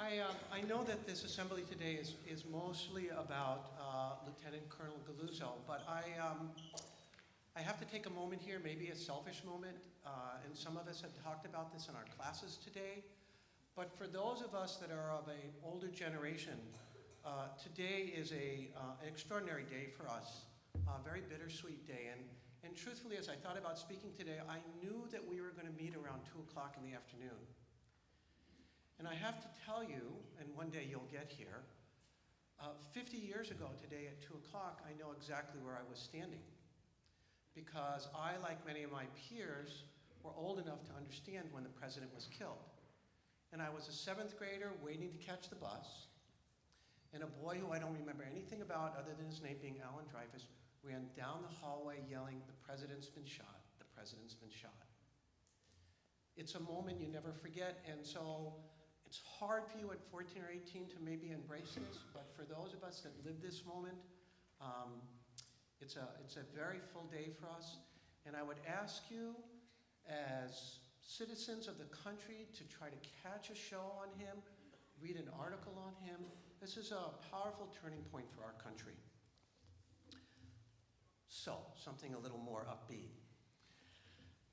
I know that this assembly today is mostly about Lieutenant Colonel Galuzzo, but I have to take a moment here, maybe a selfish moment, and some of us have talked about this in our classes today, but for those of us that are of an older generation, today is an extraordinary day for us, a very bittersweet day, and truthfully, as I thought about speaking today, I knew that we were going to meet around 2 o'clock in the afternoon. And I have to tell you, and one day you'll get here, 50 years ago today at 2 o'clock, I know exactly where I was standing. Because I, like many of my peers, were old enough to understand when the president was killed. And I was a 7th grader waiting to catch the bus, and a boy who I don't remember anything about other than his name being Alan Dreyfus ran down the hallway yelling, "The president's been shot, the president's been shot." It's a moment you never forget, and so it's hard for you at 14 or 18 to maybe embrace this, but for those of us that live this moment, it's a very full day for us. And I would ask you, as citizens of the country, to try to catch a show on him, read an article on him. This is a powerful turning point for our country. So, something a little more upbeat.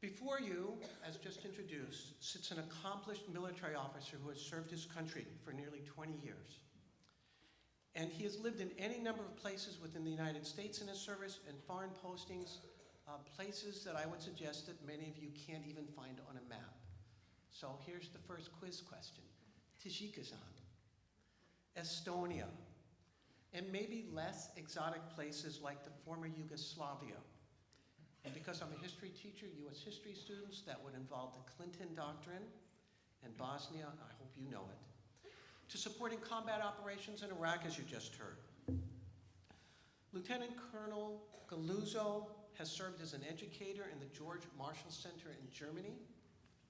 Before you, as just introduced, sits an accomplished military officer who has served his country for nearly 20 years. And he has lived in any number of places within the United States in his service and foreign postings, places that I would suggest that many of you can't even find on a map. So here's the first quiz question. Tajikistan, Estonia, and maybe less exotic places like the former Yugoslavia. And because I'm a history teacher, U.S. history students, that would involve the Clinton Doctrine and Bosnia, I hope you know it, to supporting combat operations in Iraq, as you just heard. Lieutenant Colonel Galuzzo has served as an educator in the George Marshall Center in Germany.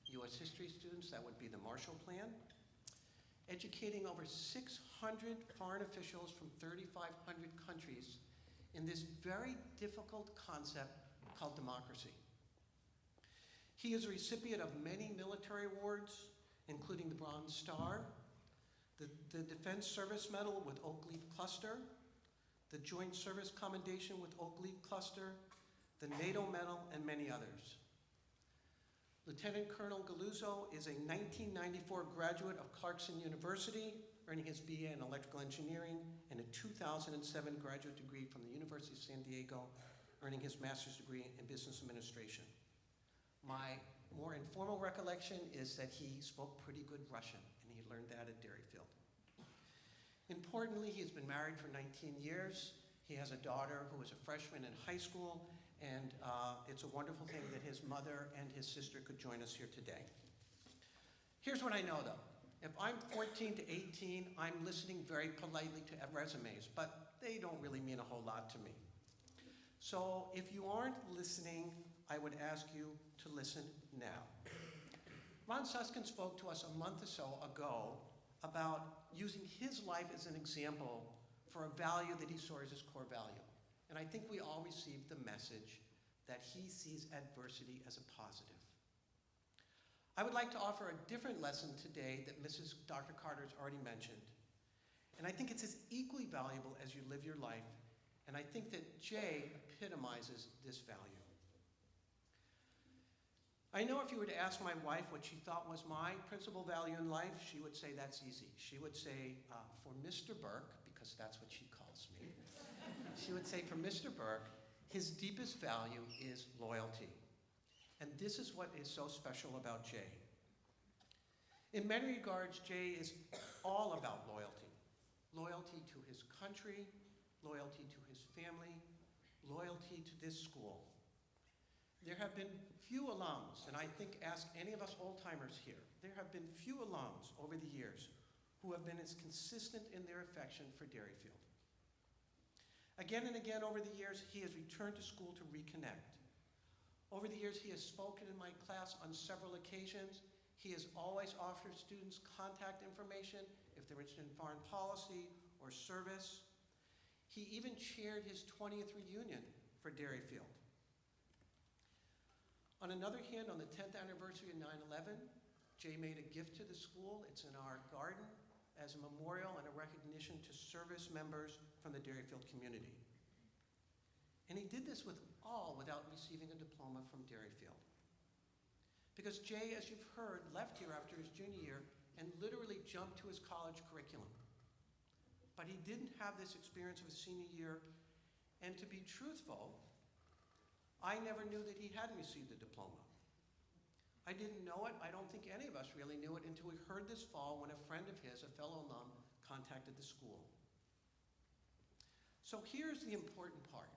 U.S. history students, that would be the Marshall Plan. Educating over 600 foreign officials from 3,500 countries in this very difficult concept called democracy. He is a recipient of many military awards, including the Bronze Star, the Defense Service Medal with Oak Leaf Cluster, the Joint Service Commendation with Oak Leaf Cluster, the NATO Medal, and many others. Lieutenant Colonel Galuzzo is a 1994 graduate of Clarkson University, earning his BA in electrical engineering, and a 2007 graduate degree from the University of San Diego, earning his master's degree in business administration. My more informal recollection is that he spoke pretty good Russian, and he learned that at Derryfield. Importantly, he's been married for 19 years. He has a daughter who is a freshman in high school, and it's a wonderful thing that his mother and his sister could join us here today. Here's what I know, though. If I'm 14 to 18, I'm listening very politely to resumes, but they don't really mean a whole lot to me. So if you aren't listening, I would ask you to listen now. Ron Susskind spoke to us a month or so ago about using his life as an example for a value that he saw as his core value. And I think we all received the message that he sees adversity as a positive. I would like to offer a different lesson today that Dr. Carter's already mentioned. And I think it's as equally valuable as you live your life. And I think that Jay epitomizes this value. I know if you were to ask my wife what she thought was my principal value in life, she would say that's easy. She would say, for Mr. Berk, because that's what she calls me, she would say, for Mr. Berk, his deepest value is loyalty. And this is what is so special about Jay. In many regards, Jay is all about loyalty. Loyalty to his country, loyalty to his family, loyalty to this school. There have been few alums, and I think ask any of us old-timers here, there have been few alums over the years who have been as consistent in their affection for Derryfield. Again and again over the years, he has returned to school to reconnect. Over the years, he has spoken in my class on several occasions. He has always offered students contact information if they're interested in foreign policy or service. He even chaired his 20th reunion for Derryfield. On another hand, on the 10th anniversary of 9/11, Jay made a gift to the school. It's in our garden. as a memorial and a recognition to service members from the Derryfield community. And he did this with all without receiving a diploma from Derryfield. Because Jay, as you've heard, left here after his junior year and literally jumped to his college curriculum. But he didn't have this experience of his senior year, and to be truthful, I never knew that he hadn't received a diploma. I didn't know it. I don't think any of us really knew it until we heard this fall when a friend of his, a fellow alum, contacted the school. So here's the important part.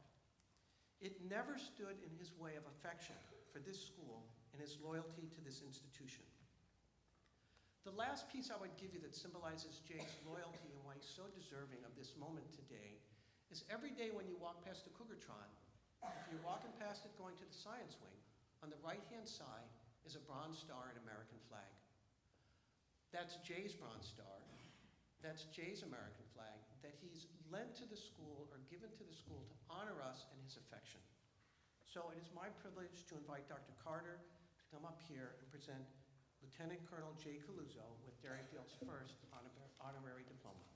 It never stood in his way of affection for this school and his loyalty to this institution. The last piece I would give you that symbolizes Jay's loyalty and why he's so deserving of this moment today is every day when you walk past the Cougartron, if you're walking past it going to the science wing, on the right-hand side is a bronze star and American flag. That's Jay's bronze star. That's Jay's American flag that he's lent to the school or given to the school to honor us and his affection. So it is my privilege to invite Dr. Carter to come up here and present Lieutenant Colonel Jay Coluzzo with Derryfield's first honorary diploma.